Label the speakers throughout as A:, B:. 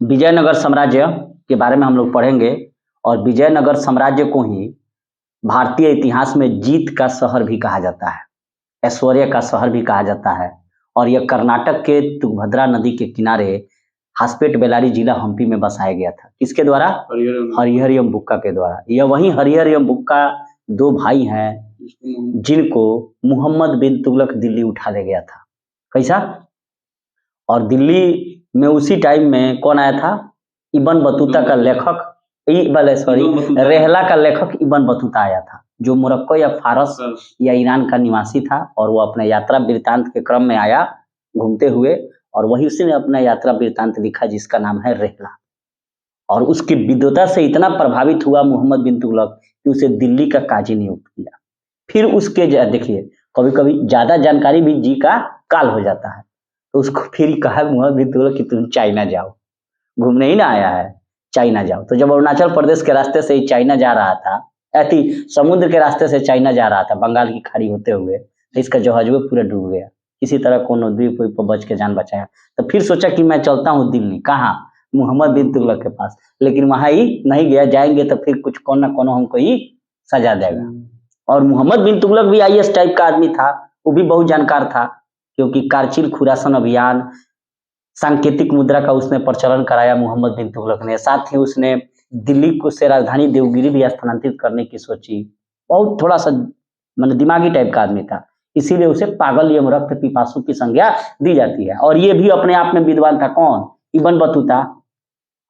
A: विजयनगर साम्राज्य के बारे में हम लोग पढ़ेंगे और विजयनगर साम्राज्य को ही भारतीय इतिहास में जीत का शहर भी कहा जाता है, ऐश्वर्य का शहर भी कहा जाता है। और यह कर्नाटक के तुंगभद्रा नदी के किनारे हासपेट बेलारी जिला हम्पी में बसाया गया था। किसके द्वारा? हरिहर एवं बुक्का के द्वारा। यह वही हरिहर एवं बुक्का दो भाई हैं जिनको मोहम्मद बिन तुगलक दिल्ली उठा ले गया था। कैसा? और दिल्ली में उसी टाइम में कौन आया था? इब्न बतूता का लेखक, रेहला का लेखक इब्न बतूता आया था, जो मोरक्को या फारस या ईरान का निवासी था। और वो अपने यात्रा वृत्तांत के क्रम में आया घूमते हुए, और वही उसने अपना यात्रा वृत्तांत लिखा जिसका नाम है रेहला। और उसकी विद्वता से इतना प्रभावित हुआ मोहम्मद बिन तुगलक कि उसे दिल्ली का काजी नियुक्त किया। फिर उसके देखिए, कभी कभी ज्यादा जानकारी भी जी का काल हो जाता है, तो उसको फिर कहा मोहम्मद बिन तुगलक कि तुम चाइना जाओ, घूमने ही ना आया है, चाइना जाओ। तो जब अरुणाचल प्रदेश के रास्ते से ही चाइना जा रहा था, ऐसी समुद्र के रास्ते से चाइना जा रहा था बंगाल की खाड़ी होते हुए, तो इसका जहाज वो पूरा डूब गया। किसी तरह कोनो द्वीप पर बच के जान बचाया। तो फिर सोचा कि मैं चलता हूँ दिल्ली, कहाँ? मोहम्मद बिन तुगलक के पास। लेकिन वहां ही नहीं गया, जाएंगे तो फिर कुछ कौन ना कौन हमको ही सजा देगा। और मोहम्मद बिन तुगलक भी आईएएस टाइप का आदमी था, वो भी बहुत जानकार था, क्योंकि कारचिल खुरासन अभियान, सांकेतिक मुद्रा का उसने प्रचलन कराया मोहम्मद बिन तुगलक ने। साथ ही उसने दिल्ली को से राजधानी देवगिरी भी स्थानांतरित करने की सोची। बहुत थोड़ा सा मतलब दिमागी टाइप का आदमी था, इसीलिए उसे पागल एवं रक्त पिपासु की संज्ञा दी जाती है। और ये भी अपने आप में विद्वान था। कौन? Ibn Battuta.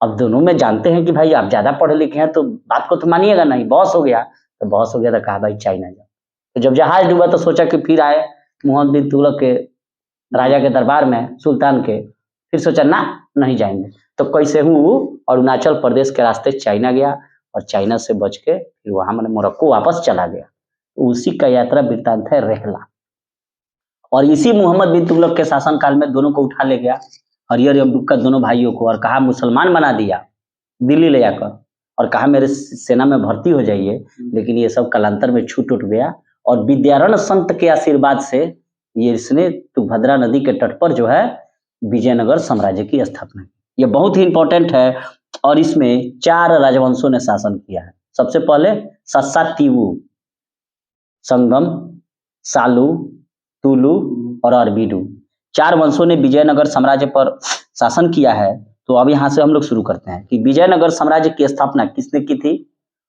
A: अब दोनों में जानते हैं कि भाई आप ज्यादा पढ़े लिखे हैं तो बात को तो मानिएगा नहीं। बॉस हो गया तो बॉस हो गया, तो कहा भाई चाइना जाओ। तो जब जहाज डूबा तो सोचा कि फिर आए मोहम्मद बिन तुगलक के राजा के दरबार में, सुल्तान के, फिर सोचा ना नहीं जाएंगे। तो कैसे हूँ अरुणाचल प्रदेश के रास्ते चाइना गया, और चाइना से बच के फिर वहां मैंने मोरक्को वापस चला गया। उसी का यात्रा वृत्तांत है रेहला। और इसी मोहम्मद बिन तुगलक के शासनकाल में दोनों को उठा ले गया, हरिहर एवं बुक्का दोनों भाइयों को, और कहा मुसलमान बना दिया दिल्ली ले जाकर, और कहा मेरे सेना में भर्ती हो जाइए। लेकिन ये सब कालांतर में छूट उठ गया, और विद्यारण संत के आशीर्वाद से ये इसने तुंगभद्रा नदी के तट पर जो है विजयनगर साम्राज्य की स्थापना की। ये बहुत ही इंपॉर्टेंट है, और इसमें 4 राजवंशों ने शासन किया है। सबसे पहले सस्सातीवु, संगम, सालू, तुलु और अरबीडू, 4 वंशों ने विजयनगर साम्राज्य पर शासन किया है। तो अब यहाँ से हम लोग शुरू करते हैं कि विजयनगर साम्राज्य की स्थापना किसने की थी?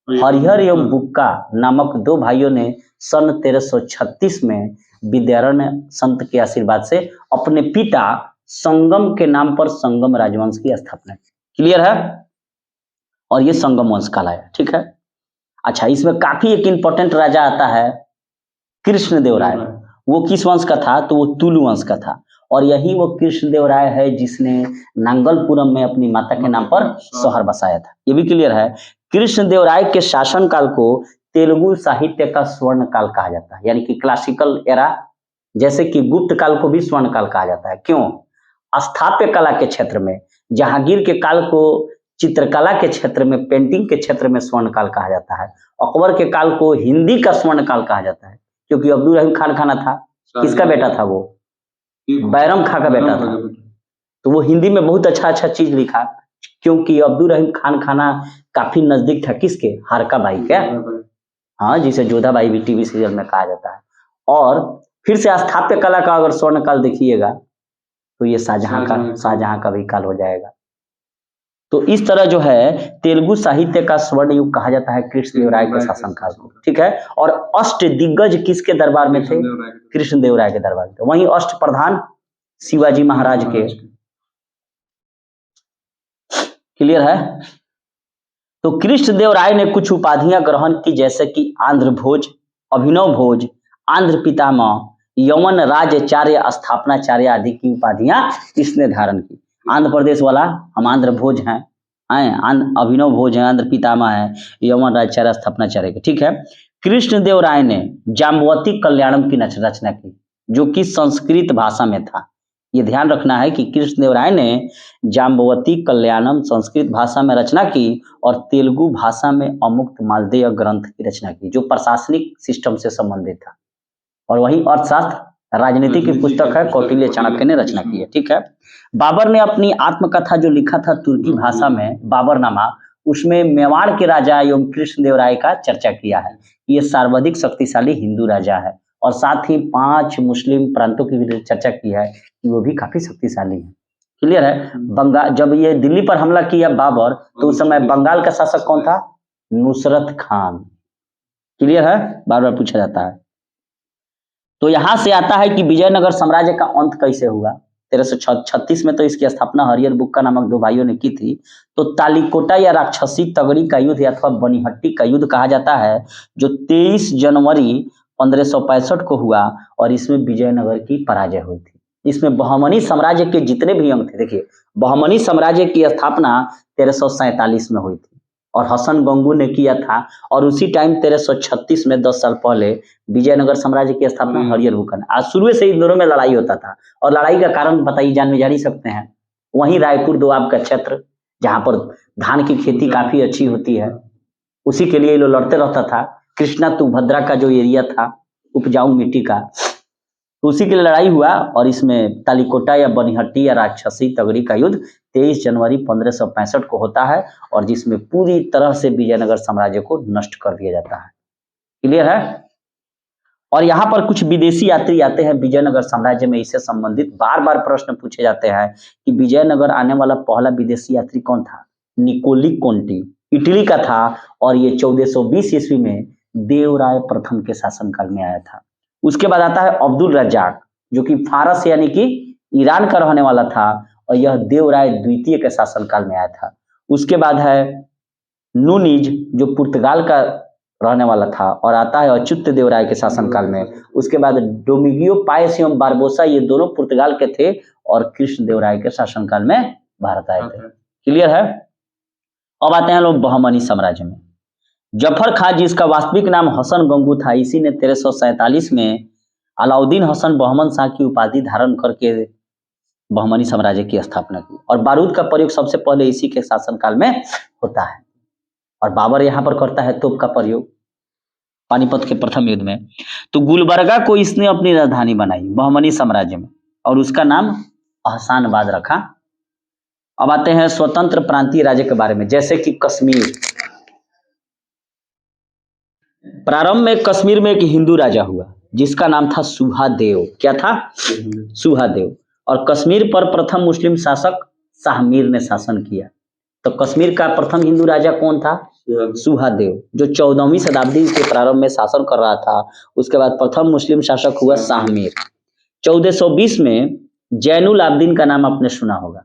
A: हरिहर एवं बुक्का नामक 2 भाइयों ने सन 1336 में विद्यारण्य संत के आशीर्वाद से अपने पिता संगम के नाम पर संगम राजवंश की स्थापना की। क्लियर है? और ये संगम वंश कहलाया। ठीक है। अच्छा, इसमें काफी एक इंपॉर्टेंट राजा आता है कृष्णदेवराय। वो किस वंश का था? तो वो तुलु वंश का था। और यही वो कृष्णदेवराय है जिसने नांगलपुरम में अपनी माता के नाम पर शहर बसाया था। ये भी क्लियर है। कृष्णदेवराय के शासन काल को तेलुगु साहित्य का स्वर्ण काल कहा जाता है, यानी कि क्लासिकल एरा। जैसे कि गुप्त काल को भी स्वर्ण काल कहा जाता है। क्यों? स्थापत्य कला के क्षेत्र में जहांगीर के काल को चित्रकला के क्षेत्र में, पेंटिंग के क्षेत्र में स्वर्ण काल कहा जाता है। अकबर के काल को हिंदी का स्वर्ण काल कहा जाता है, क्योंकि अब्दुल रहीम खान खाना था। किसका बेटा था वो? बैरम खां का बेटा था। तो वो हिंदी में बहुत अच्छा अच्छा चीज लिखा, क्योंकि अब्दुल रहीम खान खाना काफी नजदीक था किसके? हारका बाई के। हाँ, जिसे जोधा बाई भी टीवी सीरियल में कहा जाता है। और फिर से स्थापत्य कला का अगर स्वर्ण काल देखिएगा तो ये शाहजहां का भी काल हो जाएगा। तो इस तरह जो है तेलुगु साहित्य का स्वर्ण युग कहा जाता है कृष्णदेवराय के शासनकाल को। ठीक है। और अष्ट दिग्गज किसके दरबार में थे? कृष्णदेवराय के दरबार में। वहीं अष्ट प्रधान शिवाजी महाराज के। क्लियर है? तो कृष्णदेवराय ने कुछ उपाधियां ग्रहण की, जैसे कि आंध्र भोज, अभिनव भोज, आंध्र पितामह, यमन राजाचार्य, स्थापनाचार्य आदि की उपाधियां इसने धारण की। आंध्र प्रदेश वाला हम आंध्र भोज हैं, अभिनव भोज है, आंध्र पितामह है, यमन राजाचार्य, स्थापनाचार्य के। ठीक है। कृष्णदेवराय ने जाम्बवती कल्याणम की रचना की, जो कि संस्कृत भाषा में था। ये ध्यान रखना है कि कृष्णदेवराय ने जाम्बवती कल्याणम संस्कृत भाषा में रचना की, और तेलुगु भाषा में अमुक्त मालदेय ग्रंथ की रचना की, जो प्रशासनिक सिस्टम से संबंधित था। और वही अर्थशास्त्र, राजनीति की पुस्तक है, कौटिल्य चाणक्य ने रचना की है। ठीक है, बाबर ने अपनी आत्मकथा जो लिखा था तुर्की भाषा में, बाबरनामा, उसमें मेवाड़ के राजा एवं कृष्णदेव राय का चर्चा किया है। ये सर्वाधिक शक्तिशाली हिंदू राजा है, और साथ ही 5 मुस्लिम प्रांतों की भी चर्चा की है कि वो भी काफी शक्तिशाली है। क्लियर है। बंगाल, जब ये दिल्ली पर हमला किया बाबर, तो उस समय बंगाल का शासक कौन था? नुसरत खान। क्लियर है, बार बार पूछा जाता है। तो यहां से आता है कि विजयनगर साम्राज्य का अंत कैसे हुआ। 1336 में तो इसकी स्थापना हरिहर बुक्का नामक 2 भाइयों ने की थी। तो तालीकोटा या राक्षसी तगड़ी का युद्ध अथवा बनीहट्टी का युद्ध कहा जाता है, जो 23 जनवरी 1565 को हुआ, और इसमें विजयनगर की पराजय हुई थी। इसमें बहमनी साम्राज्य के जितने भी अंग थे, देखिए बहमनी साम्राज्य की स्थापना 1347 में हुई थी और हसन गंगू ने किया था, और उसी टाइम 1336 में 10 साल पहले विजयनगर साम्राज्य की स्थापना हरिहर बुक्का ने। आज शुरू से इन दोनों में लड़ाई होता था, और लड़ाई का कारण बताइए, जान ही सकते हैं। वहीं रायपुर दोआब का क्षेत्र, जहां पर धान की खेती काफी अच्छी होती है, उसी के लिए ये लोग लड़ते रहता था। कृष्णा तुभद्रा का जो एरिया था उपजाऊ मिट्टी का, तो उसी के लिए लड़ाई हुआ, और इसमें तालीकोटा या बनीहट्टी या राक्षसी तगड़ी का युद्ध 23 जनवरी 1565 को होता है, और जिसमें पूरी तरह से विजयनगर साम्राज्य को नष्ट कर दिया जाता है। क्लियर है। और यहाँ पर कुछ विदेशी यात्री आते हैं विजयनगर साम्राज्य में, इससे संबंधित बार बार प्रश्न पूछे जाते हैं कि विजयनगर आने वाला पहला विदेशी यात्री कौन था? निकोली कोंटी, इटली का था, और ये 1420 ईस्वी में देवराय प्रथम के शासनकाल में आया था। उसके बाद आता है अब्दुल रज्जाक, जो कि फारस यानी कि ईरान का रहने वाला था, और यह देवराय द्वितीय के शासनकाल में आया था। उसके बाद है नूनीज, जो पुर्तगाल का रहने वाला था, और आता है अच्युत देवराय के शासनकाल में। उसके बाद डोमिगियो पायस एवं बारबोसा, ये दोनों पुर्तगाल के थे, और कृष्ण देवराय के शासनकाल में भारत आए थे। क्लियर है। अब आते हैं लोग बहमनी साम्राज्य में। जफर खान, जिसका वास्तविक नाम हसन गंगू था, इसी ने 1347 में अलाउद्दीन हसन बहमन शाह की उपाधि धारण करके बहमनी साम्राज्य की स्थापना की, और बारूद का प्रयोग सबसे पहले इसी के शासनकाल में होता है। और बाबर यहाँ पर करता है तोप का प्रयोग पानीपत के प्रथम युद्ध में। तो गुलबर्गा को इसने अपनी राजधानी बनाई बहमनी साम्राज्य में, और उसका नाम अहसानाबाद रखा। अब आते हैं स्वतंत्र प्रांतीय राज्य के बारे में, जैसे कि कश्मीर। प्रारंभ में कश्मीर में एक हिंदू राजा हुआ जिसका नाम था सुहादेव। क्या था? सुहादेव। और कश्मीर पर प्रथम मुस्लिम शासक शाहमीर ने शासन किया। तो कश्मीर का प्रथम हिंदू राजा कौन था? सुहादेव, जो 14वीं शताब्दी के प्रारंभ में शासन कर रहा था। उसके बाद प्रथम मुस्लिम शासक हुआ शाहमीर। 1420 में जैनुल आब्दीन का नाम आपने सुना होगा।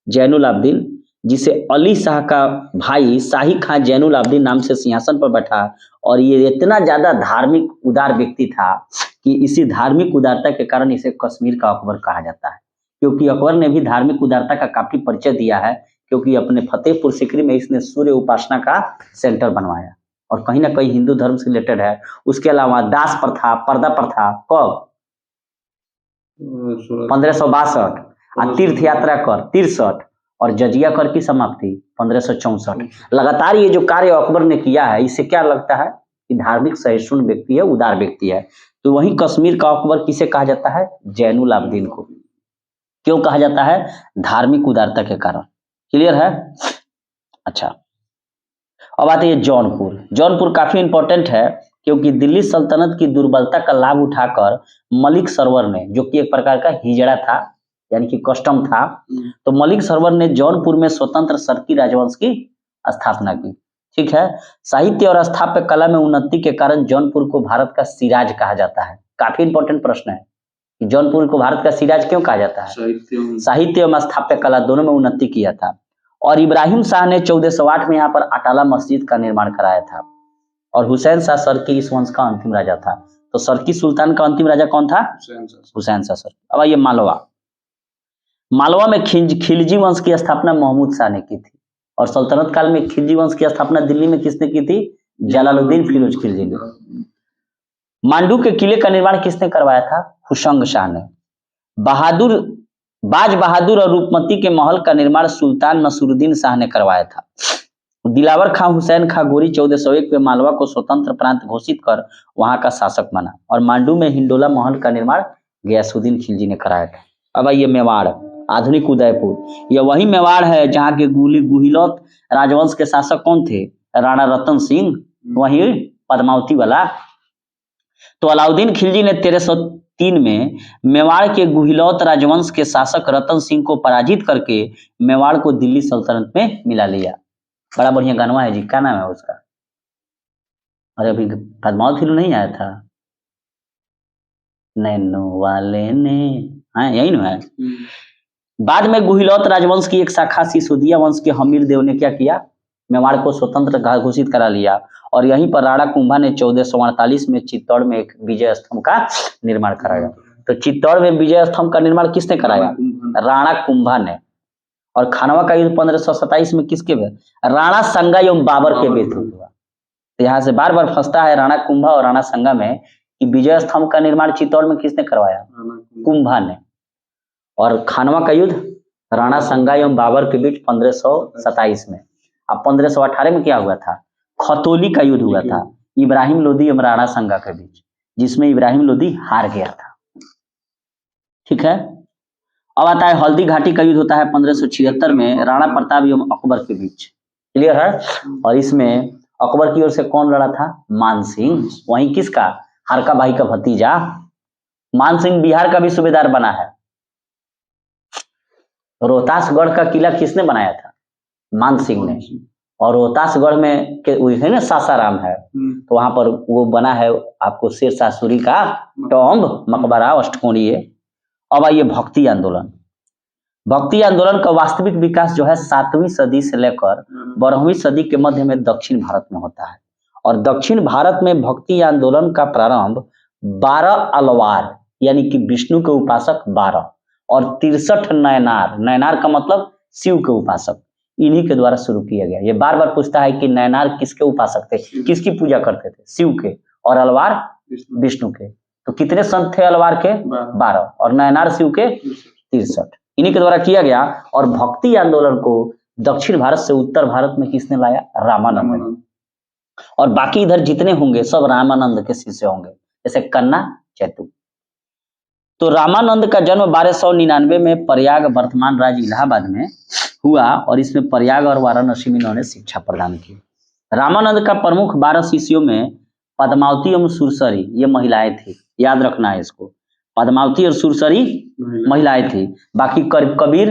A: जैनुल आब्दीन, जिसे अली शाह का भाई शाही खां जैनुल आब्दीन नाम से सिंहासन पर बैठा, और ये इतना ज्यादा धार्मिक उदार व्यक्ति था कि इसी धार्मिक उदारता के कारण इसे कश्मीर का अकबर कहा जाता है, क्योंकि अकबर ने भी धार्मिक उदारता का काफी परिचय दिया है, क्योंकि अपने फतेहपुर सीकरी में इसने सूर्य उपासना का सेंटर बनवाया, और कहीं ना कहीं हिंदू धर्म से रिलेटेड है। उसके अलावा दास प्रथा, पर्दा प्रथा कब? 1562, तीर्थ यात्रा कर 63, और जजिया कर की समाप्ति 1564। लगातार ये जो कार्य अकबर ने किया है, इससे क्या लगता है कि धार्मिक सहिष्णु व्यक्ति है, उदार व्यक्ति है। तो वहीं कश्मीर का अकबर किसे कहा जाता है? जैनुल आब्दीन को। क्यों कहा जाता है? धार्मिक उदारता के कारण। क्लियर है। अच्छा, अब आते हैं जौनपुर। जौनपुर काफी इंपॉर्टेंट है, क्योंकि दिल्ली सल्तनत की दुर्बलता का लाभ उठाकर मलिक सरवर ने, जो कि एक प्रकार का हिजड़ा था यानी कि कस्टम था, तो मलिक सरवर ने जौनपुर में स्वतंत्र सरकी राजवंश की स्थापना की। ठीक है। साहित्य और स्थापत्य कला में उन्नति के कारण जौनपुर को भारत का सिराज कहा जाता है। काफी इंपॉर्टेंट प्रश्न है कि जौनपुर को भारत का सिराज क्यों कहा जाता है? साहित्य एवं स्थापत्य कला दोनों में उन्नति किया था। और इब्राहिम शाह ने 1408 में यहाँ पर अटाला मस्जिद का निर्माण कराया था, और हुसैन शाह सरकी इस वंश का अंतिम राजा था। तो सरकी सुल्तान का अंतिम राजा कौन था? हुसैन शाह सरकी। अब आइए मालवा। मालवा में खिलजी वंश की स्थापना महमूद शाह ने की थी, और सल्तनत काल में खिलजी वंश की स्थापना दिल्ली में किसने की थी? जलालुद्दीन फिरोज खिलजी ने। मांडू के किले का निर्माण किसने करवाया था? हुशंग शाह ने। बाज बहादुर और रूपमती के महल का निर्माण सुल्तान नसरुद्दीन शाह ने करवाया था। दिलावर खां हुसैन खां गोरी 1401 में मालवा को स्वतंत्र प्रांत घोषित कर वहां का शासक बना, और मांडू में हिंडोला महल का निर्माण गयासुद्दीन खिलजी ने कराया था। अब आइए मेवाड़, आधुनिक उदयपुर। यह वही मेवाड़ है जहाँ के गुहिलौत राजवंश के शासक कौन थे? राणा रतन सिंह, वही पद्मावती वाला। तो अलाउद्दीन खिलजी ने 1303 में मेवाड़ के गुहिलौत राजवंश के शासक रतन सिंह को पराजित करके मेवाड़ को दिल्ली सल्तनत में मिला लिया। बड़ा बढ़िया गानवा है जी, क्या नाम है उसका? अरे अभी पद्मावती नहीं आया था? नैनो वाले ने, हाँ यही ना है। बाद में गुहिलौत राजवंश की एक शाखा सिसोदिया वंश के हमीर देव ने क्या किया? मेवाड़ को स्वतंत्र घोषित करा लिया और यहीं पर राणा कुंभा ने 1448 में चित्तौड़ में एक विजय स्तंभ का निर्माण कराया। तो चित्तौड़ में विजय स्तंभ का निर्माण किसने कराया? राणा कुंभा ने। और खानवा का युद्ध 1527 में किसके में? राणा संगा एवं बाबर के बीच हुआ। तो यहाँ से बार बार फंसता है राणा कुंभा और राणा संगा में कि विजय स्तंभ का निर्माण चित्तौड़ में किसने करवाया? कुंभा ने। और खानवा का युद्ध राणा संगा एवं बाबर के बीच 1527 में। अब 1518 में क्या हुआ था? खतौली का युद्ध हुआ था इब्राहिम लोदी एवं राणा संगा के बीच, जिसमें इब्राहिम लोदी हार गया था। ठीक है। अब आता है हल्दी घाटी का युद्ध, होता है 1576 में राणा प्रताप एवं अकबर के बीच। क्लियर है। और इसमें अकबर की ओर से कौन लड़ा था? मान सिंह। वहीं किसका? हरका भाई का भतीजा मान सिंह बिहार का भी सूबेदार बना है। रोहतासगढ़ का किला किसने बनाया था? मान सिंह ने। और रोहतासगढ़ में है ना सासाराम है, तो वहां पर वो बना है आपको शेरशाह सूरी का टॉम्ब, मकबरा अष्टकोणीय। अब आइए भक्ति आंदोलन। भक्ति आंदोलन का वास्तविक विकास जो है 7वीं सदी से लेकर 12वीं सदी के मध्य में दक्षिण भारत में होता है। और दक्षिण भारत में भक्ति आंदोलन का प्रारंभ 12 अलवार यानी कि विष्णु के उपासक 12 और 63 नयनार, नयनार का मतलब शिव के उपासक, इन्हीं के द्वारा शुरू किया गया। ये बार बार पूछता है कि नयनार किसके उपासक थे, किसकी पूजा करते थे? शिव के। और अलवार विष्णु के। तो कितने संत थे अलवार के? 12 और नयनार शिव के 63, इन्हीं के द्वारा किया गया। और भक्ति आंदोलन को दक्षिण भारत से उत्तर भारत में किसने लाया? रामानंद। और बाकी इधर जितने होंगे सब रामानंद के शिष्य होंगे, जैसे कन्ना चैतु। तो रामानंद का जन्म 1299 में प्रयाग वर्तमान राज्य इलाहाबाद में हुआ और इसमें प्रयाग और वाराणसी में इन्होंने शिक्षा प्रदान की। रामानंद का प्रमुख 12 शिष्यों में पद्मावती एवं सुरसरी ये महिलाएं थी, याद रखना है इसको। पद्मावती और सुरसरी महिलाएं थी। बाकी कबीर,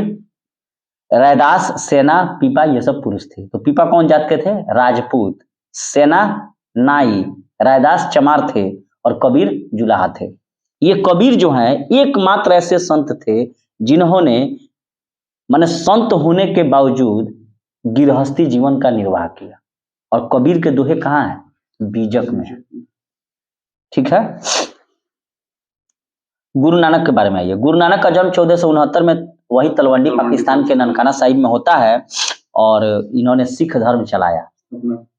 A: रैदास, सेना, पीपा ये सब पुरुष थे। तो पीपा कौन जात के थे? राजपूत। सेना नाई, रैदास चमार थे और कबीर जुलाहा थे। ये कबीर जो हैं एकमात्र ऐसे संत थे जिन्होंने माने संत होने के बावजूद गृहस्थी जीवन का निर्वाह किया। और कबीर के दोहे कहाँ हैं? बीजक में। ठीक है। गुरु नानक के बारे में आइए। गुरु नानक का जन्म 1469 में वही तलवंडी पाकिस्तान के ननकाना साहिब में होता है और इन्होंने सिख धर्म चलाया,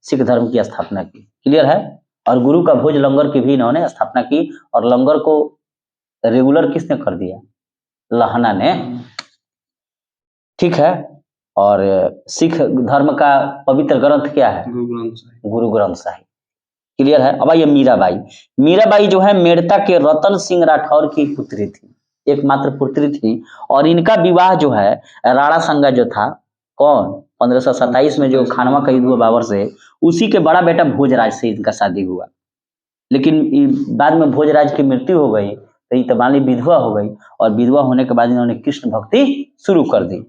A: सिख धर्म की स्थापना की। क्लियर है। और गुरु का भोज लंगर की भी इन्होंने स्थापना की और लंगर को रेगुलर किसने कर दिया? लहना ने। ठीक है। और सिख धर्म का पवित्र ग्रंथ क्या है? गुरु ग्रंथ साहिब। क्लियर है। अब आइए मीराबाई। मीराबाई जो है मेड़ता के रतन सिंह राठौर की पुत्री थी, एकमात्र पुत्री थी। और इनका विवाह जो है राणा संगा जो था, कौन 1527 में जो खानवा का युद्ध हुआ बाबर से, उसी के बड़ा बेटा भोजराज से इनका शादी हुआ। लेकिन बाद में भोजराज की मृत्यु हो गई तो ये तबाली विधवा हो गई और विधवा होने के बाद इन्होंने कृष्ण भक्ति शुरू कर दी।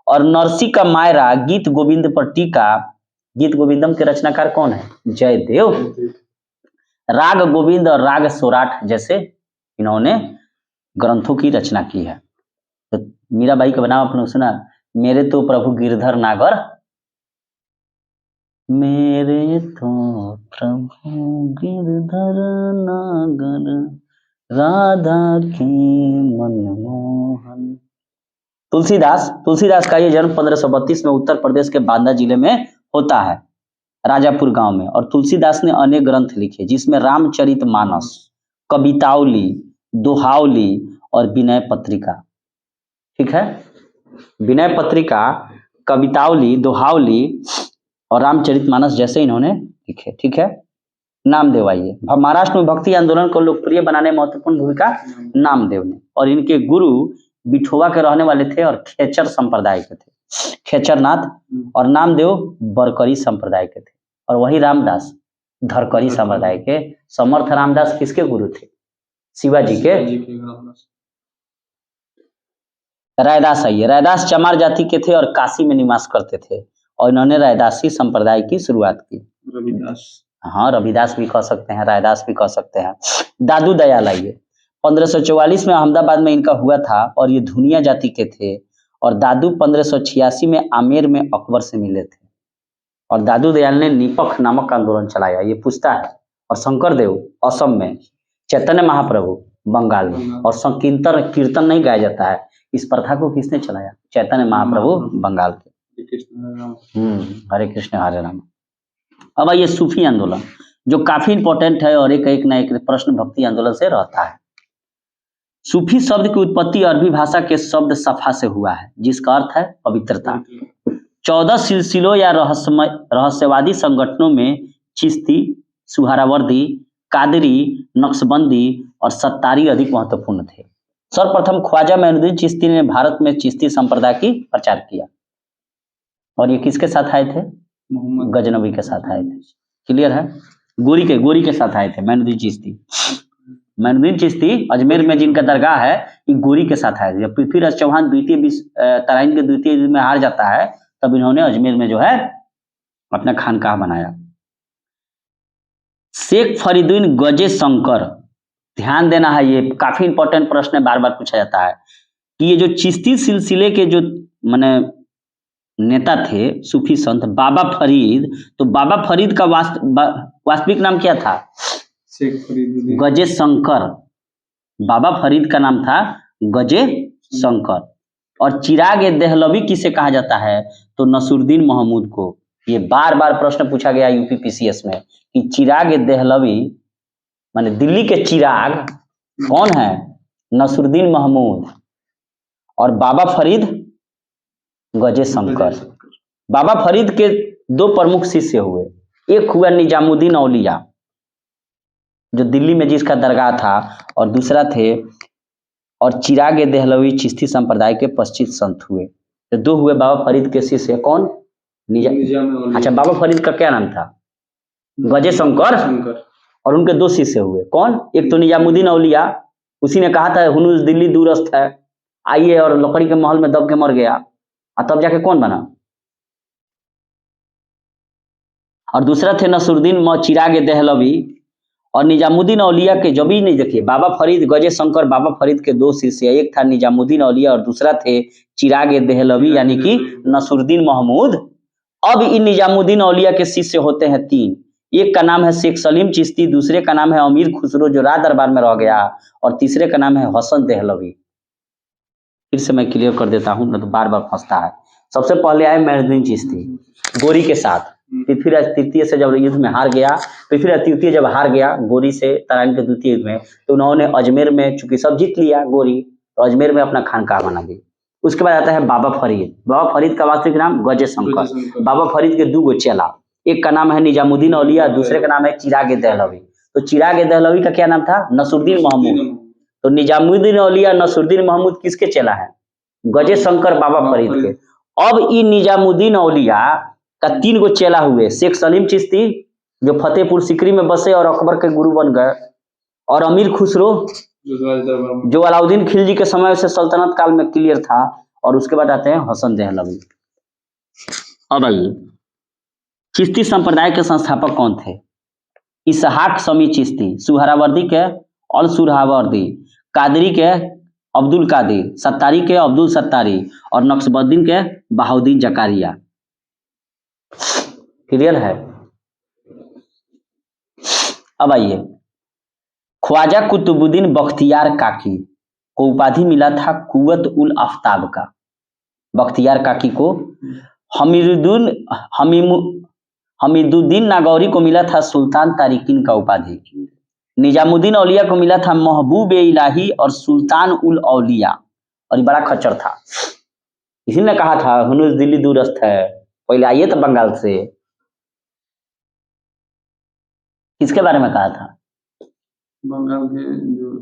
A: और नरसी का मायरा गीत गोविंद पर टीका, गीत गोविंदम के रचनाकार कौन है? जयदेव। राग गोविंद और राग सौराठ जैसे इन्होंने ग्रंथों की रचना की है। तो मीराबाई का बनाम आपने सुना, मेरे तो प्रभु गिरधर नागर, मेरे तो प्रभु गिरधर नागर, राधा के मनमोहन। तुलसीदास का ये जन्म 1532 में उत्तर प्रदेश के बांदा जिले में होता है, राजापुर गांव में। और तुलसीदास ने अनेक ग्रंथ लिखे जिसमें रामचरितमानस, कवितावली, दोहावली और विनय पत्रिका। ठीक है। विनय पत्रिका, कवितावली, दोहावली और रामचरितमानस जैसे इन्होंने लिखे। ठीक है। नामदेव। आइए, महाराष्ट्र में भक्ति आंदोलन को लोकप्रिय बनाने में महत्वपूर्ण भूमिका नामदेव ने, और इनके गुरु बिठोवा के रहने वाले थे और खेचर संप्रदाय के थे, खेचरनाथ, और नामदेव बरकरी संप्रदाय के थे, और वही रामदास धरकरी संप्रदाय के। समर्थ रामदास किसके गुरु थे? शिवाजी के। रैदास, आइए, रैदास चमार जाति के थे और काशी में निवास करते थे, और इन्होंने रैदासी संप्रदाय की शुरुआत की। रविदास, हाँ, रविदास भी कह सकते हैं, रैदास भी कह सकते हैं। दादू दयाल, आइए, 1544 में अहमदाबाद में इनका हुआ था, और ये धुनिया जाति के थे, और दादू 1586 में आमेर में अकबर से मिले थे, और दादू दयाल ने निपख नामक आंदोलन चलाया, ये पूछता है। और शंकरदेव असम में, चैतन्य महाप्रभु बंगाल में, और संकीर्तन कीर्तन नहीं गाया जाता है, इस प्रथा को किसने चलाया? चैतन्य महाप्रभु बंगाल के। हरे कृष्ण हरे राम। अब आइए सूफी आंदोलन, जो काफी इंपॉर्टेंट है, और एक ना एक प्रश्न भक्ति आंदोलन से रहता है। सूफी शब्द की उत्पत्ति अरबी भाषा के शब्द सफा से हुआ है, जिसका अर्थ है पवित्रता। 14 सिलसिलों या रहस्यवादी संगठनों में चिश्ती, सुहरावर्दी, कादरी, नक्शबंदी और सत्तारी अधिक महत्वपूर्ण थे। सर्वप्रथम ख्वाजा मोइनुद्दीन चिश्ती ने भारत में चिश्ती संप्रदाय की प्रचार किया, और ये किसके साथ आए थे? गजनवी के साथ आए थे। क्लियर है? गोरी के साथ आए थे मोइनुद्दीन चिश्ती। मोइनुद्दीन चिश्ती अजमेर में जिनका दरगाह है, ये गोरी के साथ आए थे। जब पृथ्वीराज चौहान तराइन के द्वितीय युद्ध में हार जाता है, तब इन्होंने अजमेर में जो है अपना खानकाह बनाया। शेख फरीदुद्दीन गजे शंकर, ध्यान देना है, ये काफी इंपॉर्टेंट प्रश्न है, बार बार पूछा जाता है कि ये जो चिश्ती सिलसिले के जो माने नेता थे, सूफी संत बाबा फरीद, तो बाबा फरीद का वास्तविक नाम क्या था? शेख फरीदुद्दीन गजे शंकर। बाबा फरीद का नाम था गजे शंकर। और चिराग देहलवी किसे कहा जाता है? तो नसरुद्दीन महमूद को। ये बार बार प्रश्न पूछा गया यूपी पीसीएस में कि चिराग देहलवी माने दिल्ली के चिराग कौन है? नसरुद्दीन महमूद। और बाबा फरीद गजे शंकर। बाबा फरीद के दो प्रमुख शिष्य हुए, एक हुआ निजामुद्दीन औलिया जो दिल्ली में जिसका दरगाह था, और दूसरा थे और चिराग देहलवी चिश्ती संप्रदाय के पश्चित संत हुए। तो दो हुए बाबा फरीद के शिष्य, कौन? अच्छा, बाबा फरीद का क्या नाम था? गजे शंकर। और उनके दो शिष्य हुए, कौन? एक तो निजामुद्दीन औलिया, उसी ने कहा था हुनूस दिल्ली दूरस्थ है, आइए, और लकड़ी के महल में दब के मर गया, और तब जाके कौन बना? और दूसरा थे नसरुद्दीन चिराग देहलवी। और निजामुद्दीन औलिया के जब भी नहीं, देखिए, बाबा फरीद गजे शंकर, बाबा फरीद के दो शिष्य, एक था निजामुद्दीन औलिया और दूसरा थे चिराग देहलवी यानी कि नसरुद्दीन महमूद। अब इन निजामुद्दीन औलिया के शिष्य होते हैं तीन, एक का नाम है शेख सलीम चिश्ती, दूसरे का नाम है अमीर खुसरो जो राज दरबार में रह गया, और तीसरे का नाम है हसन देहलवी। फिर से मैं क्लियर कर देता हूं, ना तो बार बार फंसता है। सबसे पहले आए मोइनुद्दीन चिश्ती गोरी के साथ, पृथ्वीराज तृतीय से जब युद्ध में हार गया, पृथ्वीराज तृतीय जब हार गया गोरी से तराइन के द्वितीय युद्ध में, तो उन्होंने अजमेर में, चूंकि सब जीत लिया गोरी, तो अजमेर में अपना खानकाह बना दी। उसके बाद आता है बाबा फरीद। बाबा फरीद का वास्तविक नाम गजे शंकर। बाबा फरीद के दो गो चेला, एक का नाम है निजामुद्दीन औलिया, दूसरे का नाम है चिराग देहलवी। तो चिराग देहलवी का क्या नाम था? नसरुद्दीन महमूद। तो निजामुद्दीन औलिया नसरुद्दीन महमूद किसके चेला है? गजे शंकर बाबा फरीद के। अब इन निजामुद्दीन औलिया का तीन गो चेला हुए, शेख सलीम चिश्ती जो फतेहपुर सिकरी में बसे और अकबर के गुरु बन गए, और अमीर खुसरो जो अलाउद्दीन खिलजी के समय से सल्तनत काल में क्लियर था, और उसके बाद आते हैं हसन देहलवी। अब आइए, चिश्ती संप्रदाय के संस्थापक कौन थे? इसहाक शमी चिश्ती, सुहरावर्दी के अल सुहरावर्दी, कादरी के अब्दुल कादिर, सत्तारी के अब्दुल सत्तारी, और नक्शबंदी के बहाउद्दीन जकारिया। क्लियर है? अब आइए, ख्वाजा कुतुबुद्दीन बख्तियार काकी को उपाधि मिला था कुव्वत उल आफ्ताब का। बख्तियार काकी को हमीदुद्दीन नागौरी को मिला था सुल्तान तारिकीन का उपाधि। निजामुद्दीन औलिया को मिला था महबूब इलाही और सुल्तान उल औलिया, और ये बड़ा खच्चर था, इसी ने कहा था हुनूस दिल्ली दूरस्थ है, पहले आइए तो बंगाल से। किसके बारे में कहा था?
B: बंगाल के जो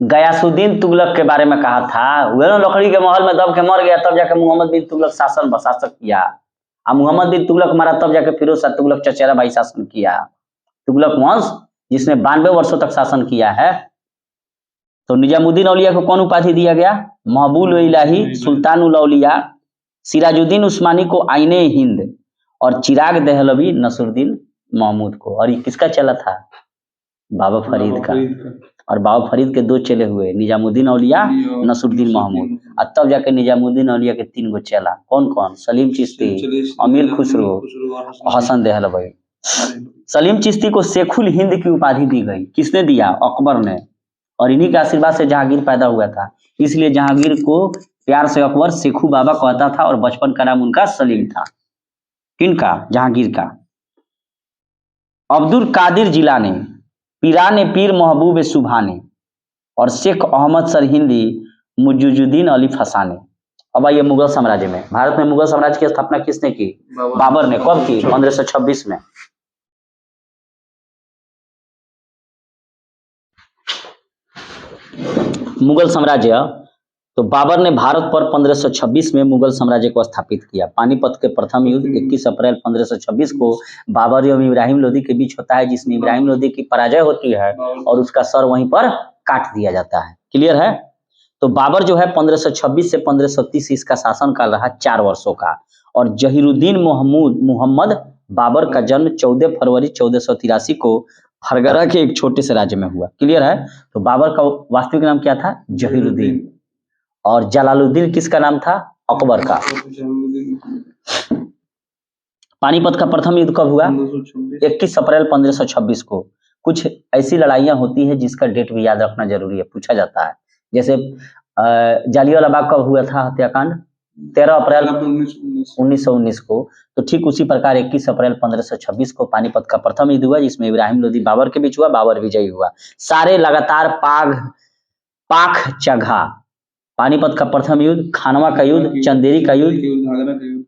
A: गयासुद्दीन तुगलक के बारे में कहा था। वह ना लकड़ी के महल में दब के मर गया, तब जाके मोहम्मद बिन तुगलक शासन बसासक किया। अब मोहम्मद बिन तुगलक मारा, तब जाके फिरोज शाह तुगलक चचेरा भाई शासन किया। तुगलक वंश जिसने 92 वर्षों तक शासन किया है। तो निजामुद्दीन औलिया को कौन उपाधि दिया गया? महबूब इलाही सुल्तान उल औलिया। सिराजुद्दीन उस्मानी को आईने हिंद, और चिराग दहलवी नसरुद्दीन महमूद को। और ये किसका चला था? बाबा फरीद का। और बाबा फरीद के 2 चेले हुए, निजामुद्दीन औलिया, नसरुद्दीन महमूद। और तब जाके निजामुद्दीन औलिया के 3 गो चेला। कौन कौन? सलीम चिश्ती, अमीर खुसरो, हसन दहलवी। सलीम चिश्ती को शेखुल हिंद की उपाधि दी गई। किसने दिया? अकबर ने। और इन्हीं के आशीर्वाद से जहांगीर पैदा हुआ था। इसलिए जहांगीर को प्यार से अकबर शेखू बाबा कहता था, और बचपन का नाम उनका सलीम था। किनका? जहांगीर का। अब्दुल कादिर जिलानी, पीराने पीर महबूब सुभानी, और शेख अहमद सरहिंदी, मुजुजुद्दीन अली फसानी। अब आइए मुगल साम्राज्य में। भारत में मुगल साम्राज्य की स्थापना किसने की? बाबर ने। कब की? 1526 में। मुगल साम्राज्य, तो बाबर ने भारत पर 1526 में मुगल साम्राज्य को स्थापित किया। पानीपत के प्रथम युद्ध 21 अप्रैल 1526 को बाबर एवं इब्राहिम लोदी के बीच होता है, जिसमें इब्राहिम लोदी की पराजय होती है और उसका सर वहीं पर काट दिया जाता है। क्लियर है? तो बाबर जो है 1526 से 1530 इसका शासनकाल रहा 4 वर्षों का। और जहीरुद्दीन मोहम्मद बाबर का जन्म 14 फरवरी 1483 को फरगना के एक छोटे से राज्य में हुआ। क्लियर है? तो बाबर का वास्तविक नाम क्या था? जहीरुद्दीन। और जलालुद्दीन किसका नाम था? अकबर का। पानीपत का प्रथम युद्ध कब हुआ? 21 अप्रैल 1526 को। कुछ ऐसी लड़ाइयां होती है जिसका डेट भी याद रखना जरूरी है, पूछा जाता है। जैसे जालियांवाला बाग कब हुआ था हत्याकांड? 13 अप्रैल 1919 को। तो ठीक उसी प्रकार 21 अप्रैल 1526 को पानीपत का प्रथम युद्ध हुआ, जिसमें इब्राहिम लोदी बाबर के बीच हुआ। बाबर विजयी हुआ। सारे लगातार पाख चघा। पानीपत का प्रथम युद्ध, खानवा का युद्ध, चंदेरी का युद्ध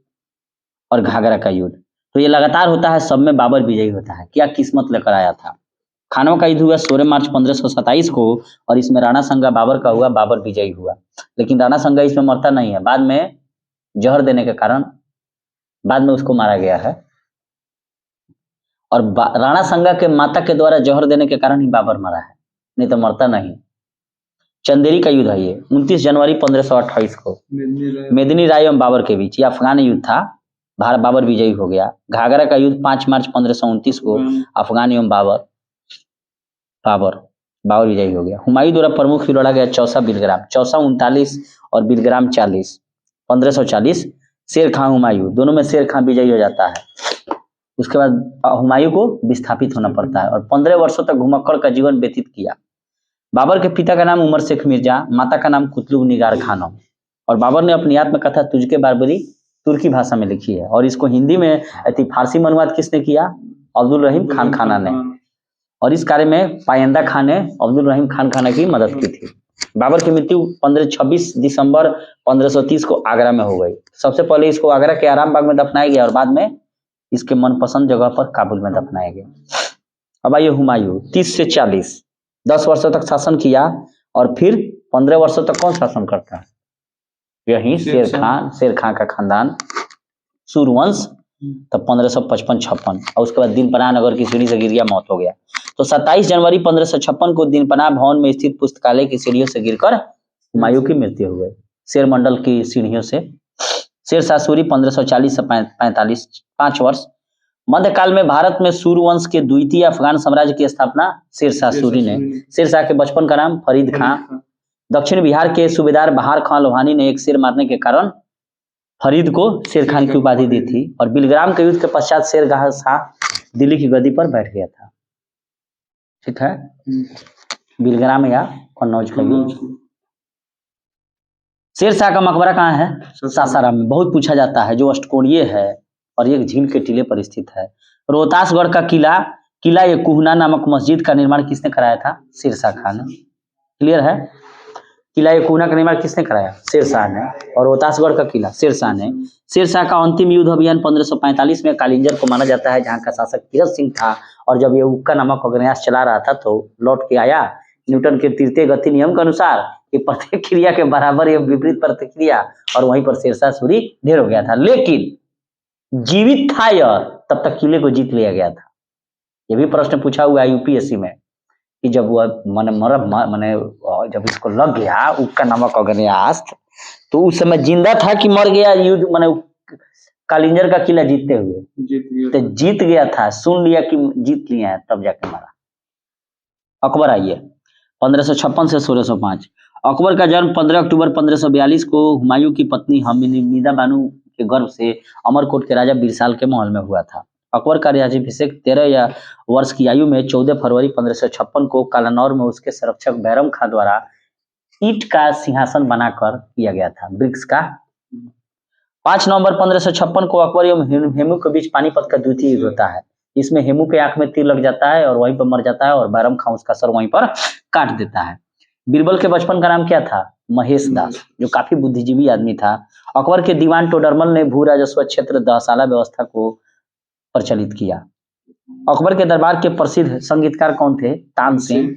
A: और घाघरा का युद्ध। तो ये लगातार होता है, सब में बाबर विजयी होता है। क्या किस्मत लेकर आया था? खानवा का युद्ध हुआ 16 मार्च 1527 को, और इसमें राणा संगा बाबर का हुआ। बाबर विजयी हुआ, लेकिन राणा संगा इसमें मरता नहीं है। बाद में जहर देने के कारण बाद में उसको मारा गया है। और राणा संगा के माता के द्वारा जहर देने के कारण ही बाबर मरा है, नहीं तो मरता नहीं। चंदेरी का युद्ध है ये 29 जनवरी 1528 को मेदिनी राय एवं बाबर के बीच। ये अफगान युद्ध था। बाबर विजयी हो गया। घाघरा का युद्ध 5 मार्च 1529 को अफगान एवं बाबर विजयी हो गया। हुमायूं द्वारा प्रमुख लड़ा गया चौसा बिलग्राम, चौसा 39 और बिलग्राम 40, 1540। शेर खां हुमायूं, दोनों में शेर खां विजयी हो जाता है। उसके बाद हुमायूं को विस्थापित होना पड़ता है और 15 वर्षों तक घुमक्कड़ का जीवन व्यतीत किया। बाबर के पिता का नाम उमर शेख मिर्जा, माता का नाम कुतलुब निगार खानम। और बाबर ने अपनी आत्मकथा तुझके बारबरी तुर्की भाषा में लिखी है, और इसको हिंदी में फारसी में अनुवाद किसने किया? अब्दुल रहीम खान खाना ने। और इस कार्य में पायंदा खान ने अब्दुल रहीम खान खाना की मदद की थी। बाबर की मृत्यु 26 दिसंबर 1530 को आगरा में हो गई। सबसे पहले इसको आगरा के आराम बाग में दफनाया गया, और बाद में इसके मनपसंद जगह पर काबुल में दफनाया गया। अब आइए हुमायूं 30 से 40 10 वर्षों तक शासन किया, और फिर 15 वर्षों तक कौन शासन करता है? यही शेर खान का खानदान, सूर्यवंश। तब 1555-56, और उसके बाद दीनपनाह नगर की सीढ़ी से गिर गया, मौत हो गया। तो 27 जनवरी 1556 को दीनपनाह भवन में स्थित पुस्तकालय की सीढ़ियों से गिरकर हुमायूं की मृत्यु हो गई। शेर मंडल की सीढ़ियों से। शेरशाह सूरी 1540 से 45, 5 वर्ष। मध्यकाल में भारत में सूर्यवंश के द्वितीय अफगान साम्राज्य की स्थापना शेरशाह सूरी ने। शेरशाह के बचपन का नाम फरीद खां। दक्षिण बिहार के सूबेदार बहार खां लोहानी ने एक शेर मारने के कारण फरीद को शेर खान की उपाधि दी थी। और बिलग्राम के युद्ध के पश्चात शेरशाह शाह दिल्ली की गद्दी पर बैठ गया था। ठीक है, बिलग्राम या कन्नौज का युद्ध। शेरशाह का मकबरा कहाँ है? सासाराम में। बहुत पूछा जाता है, जो अष्टकोणीय है और एक झील के टीले पर स्थित है। रोहतासगढ़ का किला ये कुहना नामक मस्जिद का निर्माण किसने कराया था? शेरशाह खान ने। क्लियर है? किला यकुना का निर्माण किसने कराया? शेरशाह ने। और रोहतासगढ़ का किला शेरशाह ने। शेरशाह का अंतिम युद्ध अभियान 1545 में कालिंजर को माना जाता है, जहाँ का शासक कीरत सिंह था। और जब ये उक्का नामक अग्न्यास चला रहा था तो लौट के आया न्यूटन के तृतीय गति नियम के अनुसार कि प्रत्येक क्रिया के बराबर या विपरीत प्रतिक्रिया, और वहीं पर शेरशाह सूरी ढेर हो गया था। लेकिन जीवित था यह तब तक किले को जीत लिया गया था। ये भी प्रश्न पूछा हुआ है यूपीएससी में कि जब वह माने जब इसको लग गया उक्का नामक अग्न्यास, तो उस समय जिंदा था कि मर गया युद्ध, माने कालिंजर का किला जीतते हुए? तो जीत गया था, सुन लिया कि जीत लिया है, तब जाके मारा। अकबर आइए 1556 से 1605। अकबर का जन्म 15 अक्टूबर 1542 को हुमायूं की पत्नी हमीदा बानो के गर्भ से अमरकोट के राजा बिरसाल के महल में हुआ था। अकबर का राज्याभिषेक 13 वर्ष की आयु में 14 फरवरी 1556 को कालानौर में उसके संरक्षक बैरम खां द्वारा ईंट का सिंहासन बनाकर किया गया था, वृक्ष का। 5 नवंबर 1556 को अकबर एवं हेमू के बीच पानीपत का द्वितीय युद्ध होता है। इसमें हेमू के आंख में तीर लग जाता है और वहीं पर मर जाता है, और बैरम खां उसका सर वहीं पर काट देता है। बीरबल के बचपन का नाम क्या था? महेश दास, जो काफी बुद्धिजीवी आदमी था। अकबर के दीवान टोडरमल ने भू राजस्व क्षेत्र दहसाला व्यवस्था को प्रचलित किया। अकबर के दरबार के प्रसिद्ध संगीतकार कौन थे? तानसेन।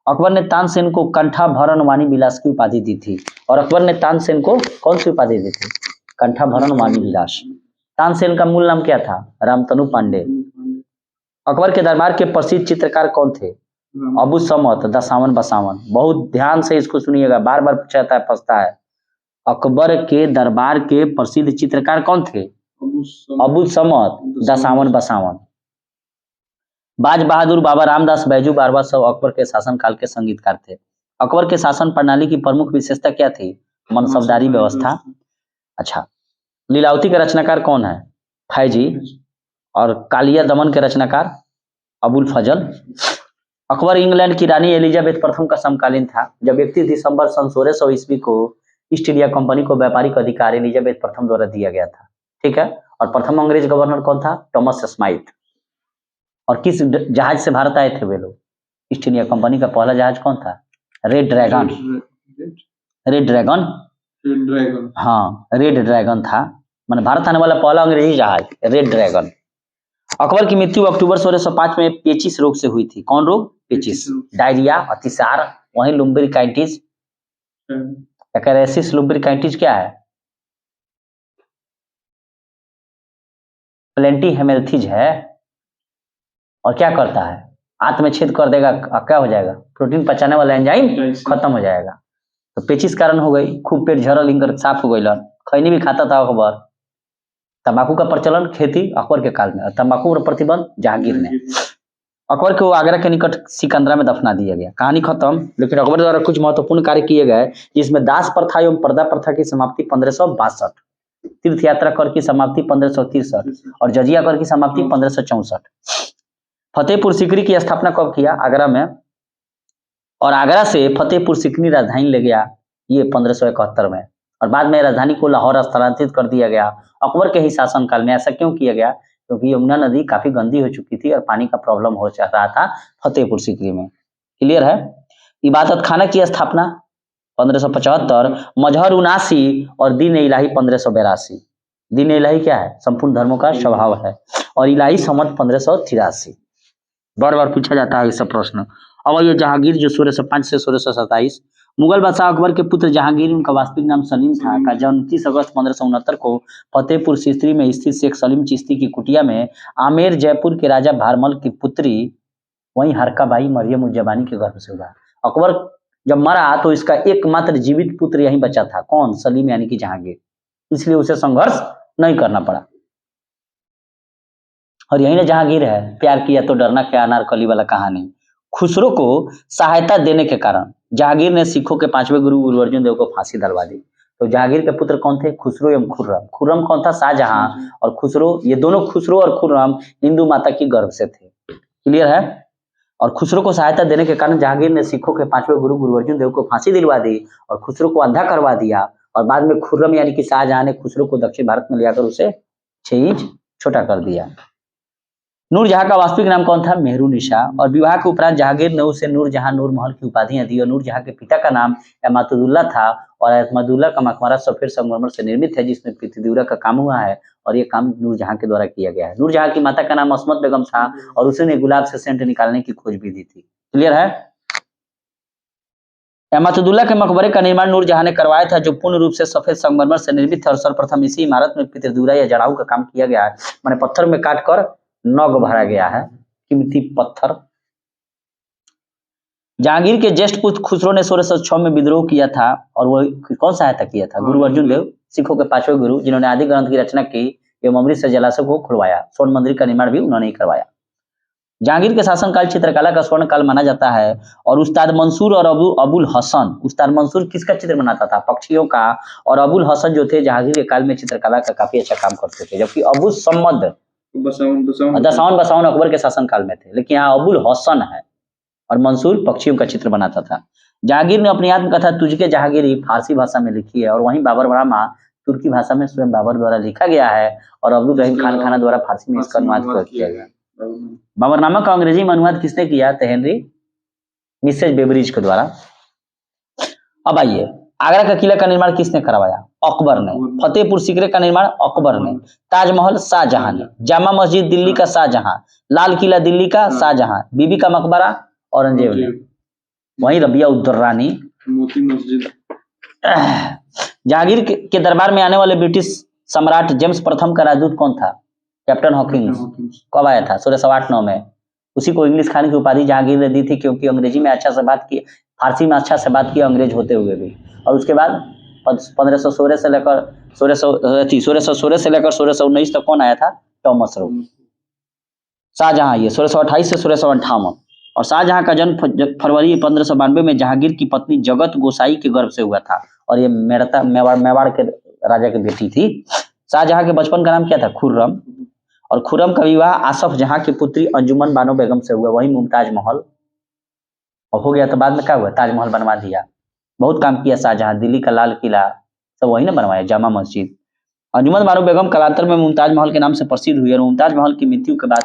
A: अकबर ने तानसेन को कंठा भरण वाणी विलास की उपाधि दी थी। और अकबर ने तानसेन को कौन सी उपाधि दी थी? कंठा भरण वाणी विलास। तानसेन का मूल नाम क्या था? रामतनु पांडे। अकबर के दरबार के प्रसिद्ध चित्रकार कौन थे? अबू समत, दसावन बसावन। बहुत ध्यान से इसको सुनिएगा, बार बार पूछा जाता है, फंसता है। अकबर के दरबार के प्रसिद्ध चित्रकार कौन थे? अबू समत, दसावन बसावन। बाज बहादुर, बाबा रामदास, बैजू बारवा सब अकबर के शासनकाल के संगीतकार थे। अकबर के शासन प्रणाली की प्रमुख विशेषता क्या थी? मनसबदारी व्यवस्था। अच्छा, लीलावती के रचनाकार कौन है? फैजी। और कालिया दमन के रचनाकार? अबुल फजल। अकबर इंग्लैंड की रानी एलिजाबेथ प्रथम का समकालीन था। जब 31 दिसंबर सन 1600 ईस्वी को ईस्ट इंडिया कंपनी को व्यापारिक अधिकार एलिजाबेथ प्रथम द्वारा दिया गया था, ठीक है। और प्रथम अंग्रेज गवर्नर कौन था? Thomas Smythe. और किस जहाज से भारत आए थे वे लोग? ईस्ट इंडिया कंपनी का पहला जहाज कौन था? Red dragon. रेड ड्रैगन, हाँ, रेड ड्रैगन था। माने भारत आने वाला पहला अंग्रेजी जहाज रेड ड्रैगन। अकबर की मृत्यु अक्टूबर 1605 में पेचिस रोग से हुई थी। कौन रोग? पेचिस। डायरिया, अतिसार, वहीं लुम्ब्रिकाइटिस, एक्रेसिस लुम्ब्रिकाइटिस क्या है? प्लेंटी हेमेरथीज है। और क्या करता है? आंत में छेद कर देगा, क्या हो जाएगा? प्रोटीन पचाने वाला एंजाइम खत्म हो जाएगा। तो पेचिस कारण हो गई, खूब पेट झरल, इनकर साफ हो गई। खैनी भी खाता था अकबर। तंबाकू का प्रचलन खेती अकबर के काल में, और तंबाकू पर प्रतिबंध जहांगीर ने। अकबर को आगरा के निकट सिकंदरा में दफना दिया गया। कहानी खत्म। लेकिन अकबर द्वारा कुछ महत्वपूर्ण कार्य किए गए, जिसमें दास प्रथा एवं पर्दा प्रथा की समाप्ति 1562, तीर्थ यात्रा कर की समाप्ति 1563 और जजिया कर की समाप्ति 1564। फतेहपुर सीकरी की स्थापना कब किया? आगरा में। और आगरा से फतेहपुर सीकरी राजधानी ले गया ये 1571 में। और बाद में राजधानी को लाहौर स्थलांतरित कर दिया गया अकबर के ही शासनकाल में। ऐसा क्यों किया गया? क्योंकि यमुना नदी काफी गंदी हो चुकी थी और पानी का प्रॉब्लम हो रहा था फतेहपुर सीकरी में। क्लियर है? इबादत खाना की स्थापना 1575, मजहर 79 और दीन इलाही 1582। दीन इलाही क्या है? संपूर्ण धर्मों का स्वभाव है। और इलाही संवत 1583। बार बार पूछा जाता है ये सब प्रश्न। अब ये जहांगीर जो 1605 से 1627। मुगल बादशाह अकबर के पुत्र जहांगीर, उनका वास्तविक नाम सलीम था, का जन्म 30 अगस्त 1569 को फतेहपुर सीकरी में स्थित शेख सलीम चिश्ती की कुटिया में आमेर जयपुर के राजा भारमल की पुत्री वहीं हरकाबाई मरियम उज्जमानी के गर्भ से हुआ। अकबर जब मरा तो इसका एकमात्र जीवित पुत्र यहीं बचा था। कौन? सलीम, यानी कि जहांगीर। इसलिए उसे संघर्ष नहीं करना पड़ा। और यही ना जहांगीर है, प्यार किया तो डरना क्या, अनारकली वाला कहानी। खुसरो को सहायता देने के कारण जहांगीर ने सिखों के 5वें गुरु गुरु अर्जुन देव को फांसी दिलवा दी। तो जहांगीर के पुत्र कौन थे? खुसरो एवं खुर्रम। खुर्रम कौन था? शाहजहां। और खुसरो, ये दोनों खुसरो और खुर्रम हिंदू माता की गर्भ से थे। क्लियर है? और खुसरो को सहायता देने के कारण जहांगीर ने सिखों के 5वें गुरु गुरु अर्जुन देव को फांसी दिलवा दी और खुसरो को अंधा करवा दिया। और बाद में खुर्रम यानी कि शाहजहां ने खुसरो को दक्षिण भारत में ले आकर उसे 6 इंच छोटा कर दिया। नूरजहां का वास्तविक नाम कौन था? मेहरुनिसा। और विवाह के उपरांत जहांगीर ने उसे नूरजहां नूर महल की उपाधियां दी और नूरजहां के पिता का नाम एमातुल्लाह था और एमातुल्लाह का मकबरा सफेद संगमरमर से निर्मित है जिसमें पृथ्वीदुर्गा का काम हुआ है और ये काम नूरजहां के द्वारा किया गया है। नूरजहां की माता का नाम असमत बेगम था और उसने गुलाब से सेंट निकालने की खोज भी दी थी। क्लियर है? एमातुल्लाह के मकबरे का निर्माण नूरजहां ने करवाया था जो पूर्ण रूप से सफेद संगमरमर से निर्मित था और सर्वप्रथम इसी इमारत में पितृदुर्गा या जड़ाऊ का काम किया गया है। मैंने पत्थर में काटकर नग भरा गया है, कीमती पत्थर। जहांगीर के ज्येष्ठ पुत्र खुसरो ने 1606 में विद्रोह किया था और वो कौन सहायता किया था? गुरु अर्जुन देव, सिखों के 5वें गुरु, जिन्होंने आदि ग्रंथ की रचना की एवं अमृत से जलाशय को खुलवाया। स्वर्ण मंदिर का निर्माण भी उन्होंने ही करवाया। जहांगीर के शासनकाल चित्रकला का स्वर्ण काल माना जाता है और उस्ताद मंसूर और अबुल हसन, उस्ताद मंसूर किसका चित्र बनाता था? पक्षियों का। और अबुल हसन जो थे जहांगीर के काल में चित्रकला का काफी अच्छा काम करते थे, जबकि अबू सम्मद बसावन अकबर के शासनकाल में थे, लेकिन यहाँ अबुल हसन है और मंसूर पक्षियों का चित्र बनाता था। जहांगीर ने अपनी आत्मकथा तुझके जहांगीरी फारसी भाषा में लिखी है और वहीं बाबर नामा तुर्की भाषा में स्वयं बाबर द्वारा लिखा गया है और अब्दुल रहीम खान खाना द्वारा फारसी में इसका अनुवाद किया गया। बाबरनामा का अंग्रेजी में अनुवाद किसने किया? तो हेनरी मिसेज बेबरिज के द्वारा। अब आइए, आगरा का किला का निर्माण किसने करवाया? अकबर ने। फतेहपुर सीकरी का निर्माण अकबर ने। ताजमहल शाहजहां ने। जामा मस्जिद दिल्ली का शाहजहां। लाल किला दिल्ली का शाहजहां। बीबी का मकबरा औरंगजेब ने। वहीं रबिया उद्दौरानी।
B: मोती मस्जिद।
A: जहांगीर के दरबार में आने वाले ब्रिटिश सम्राट जेम्स प्रथम का राजदूत कौन था? Captain Hawkins. कब आया था? 1608-9 में। उसी को इंग्लिश खान की उपाधि जहांगीर ने दी थी क्योंकि अंग्रेजी में अच्छा से बात की, फारसी में अच्छा से बात की अंग्रेज होते हुए भी। और उसके बाद 1516 से लेकर 1616 से लेकर 1619 तक कौन आया था? Thomas Roe. शाहजहां ये 1628 से 1658। और शाहजहां का जन्म फरवरी 1592 में जहांगीर की पत्नी जगत गोसाई के गर्भ से हुआ था और ये मेवाड़ के राजा की बेटी थी। शाहजहां के बचपन का नाम क्या था? खुर्रम। और खुर्रम का विवाह आसफ जहां की पुत्री अंजुमन बानो बेगम से हुआ, वही मुमताज महल और हो गया। तो बाद में क्या हुआ? ताजमहल बनवा दिया। बहुत काम किया शाहजहां, दिल्ली का लाल किला सब वही ना बनवाया, जामा मस्जिद। अंजुमन बानो बेगम कालांतर में मुमताज महल के नाम से प्रसिद्ध हुई और मुमताज महल की मृत्यु के बाद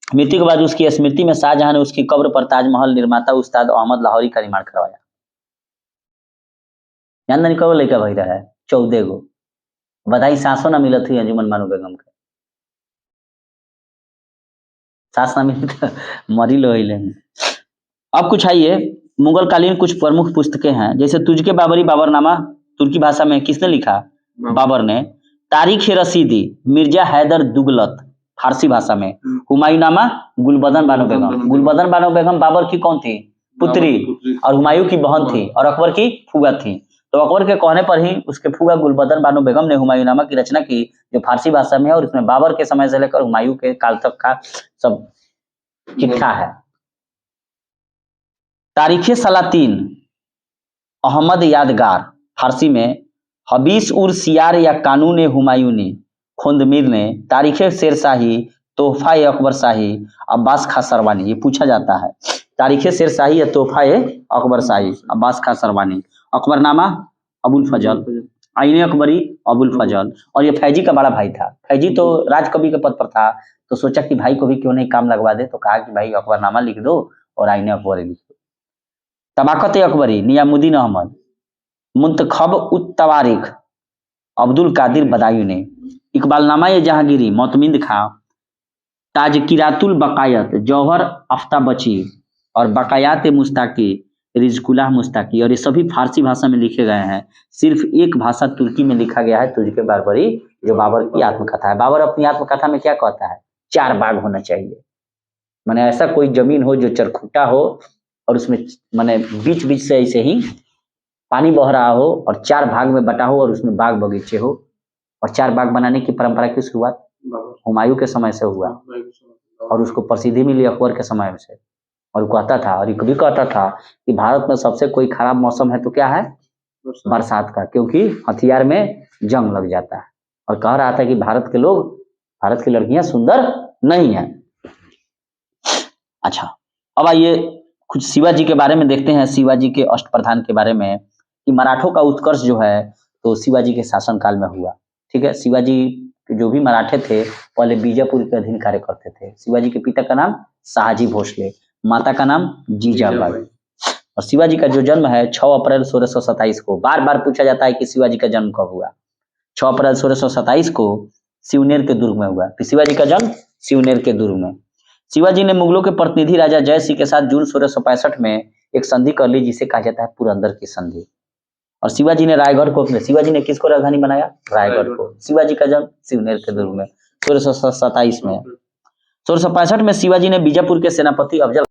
A: मृत्यु के बाद उसकी स्मृति में शाहजहां ने उसकी कब्र पर ताजमहल निर्माता उस्ताद अहमद लाहौरी का निर्माण करवाया। जानदानी कब लड़का भाई रहा है? 14 गो। बधाई सांसों ना मिलत हुई अंजुमन बानो बेगम के। सांस ना मिली तो मरी लो ही लेंगे। अब कुछ आइए, मुगल कालीन कुछ प्रमुख पुस्तकें हैं, जैसे तुझके बाबरी बाबरनामा तुर्की भाषा में किसने लिखा? बाबर ने। तारीख रसीदी मिर्जा हैदर दुगलत फारसी भाषा में। हुमायूंनामा गुलबदन बानो बेगम। गुलबदन बानो बेगम बाबर की कौन थी? पुत्री और हुमायूं की बहन थी और अकबर की फूआ थी। तो अकबर के कहने पर ही उसके फूआ गुलबदन बानो बेगम ने हुमायूंनामा की रचना की जो फारसी भाषा में है और इसमें बाबर के समय से लेकर हुमायूं के काल तक का सब चिट्ठा है। तारीखे सलातीन अहमद यादगार फारसी में। हबीस उर सियार या कानून हुमायूनी खुंदमीर ने। तारीखे शेरशाही तोहफा अकबर शाही अब्बास खां सरवानी। ये पूछा जाता है, तारीखे शेरशाही या तोहफा अकबर शाही अब्बास खां सरवानी। अकबरनामा अबुल फजल। आईने अकबरी अबुल फजल। और ये फैजी का बड़ा भाई था। फैजी तो राजकवि के पद पर था, तो सोचा कि भाई को भी क्यों नहीं काम लगवा दे, तो कहा कि भाई अकबरनामा लिख दो और आईने अकबरी लिख दो। तबाकत अकबरी नियामुद्दीन अहमद। मुंतखब उत तवारिख अब्दुल कादिर बदायूं ने। इकबालनामा जहांगीरी मोतमिंद खां। ताजकिरातुल बकायत जौहर आफ्ताबची और बकायात मुस्ताकी रिजकुल्लाह मुस्ताकी, और ये सभी फारसी भाषा में लिखे गए हैं। सिर्फ एक भाषा तुर्की में लिखा गया है, तुझके बाबरी, जो बाबर की आत्मकथा है। बाबर अपनी आत्मकथा में क्या कहता है? 4 बाग होना चाहिए, माने ऐसा कोई जमीन हो जो चरखुटा हो और उसमें माने बीच बीच से ऐसे ही पानी बह रहा हो और 4 भाग में बटा हो और उसमें बाग बगीचे हो। और 4 बाग बनाने की परंपरा की शुरुआत हुमायूं के समय से हुआ और उसको प्रसिद्धि मिली अकबर के समय से। और कहता था, और ये भी कहता था कि भारत में सबसे कोई खराब मौसम है तो क्या है? बरसात का, क्योंकि हथियार में जंग लग जाता है। और कह रहा था कि भारत के लोग, भारत की लड़कियां सुंदर नहीं है। अच्छा, अब आइए कुछ शिवाजी के बारे में देखते हैं, शिवाजी के अष्टप्रधान के बारे में, कि मराठों का उत्कर्ष जो है तो शिवाजी के शासनकाल में हुआ। ठीक है, शिवाजी कि जो भी मराठे थे पहले बीजापुर के अधीन कार्य करते थे। शिवाजी के पिता का नाम शाहजी भोसले, माता का नाम जीजाबाई। और शिवाजी का जो जन्म है 6 अप्रैल 1627 को, बार बार पूछा जाता है कि शिवाजी का जन्म कब हुआ। 6 अप्रैल 1627 को सिवनेर के दुर्ग में हुआ। फिर शिवाजी का जन्म सिवनेर के दुर्ग में। शिवाजी ने मुगलों के प्रतिनिधि राजा जय सिंह के साथ जून 1665 में एक संधि कर ली जिसे कहा जाता है पुरंदर की संधि। और शिवाजी ने रायगढ़ को शिवाजी ने किसको राजधानी बनाया? रायगढ़ को। शिवाजी का जन्म सिवनेर के दुर्ग में 1627 में। 1665 में शिवाजी ने बीजापुर के सेनापति अफजल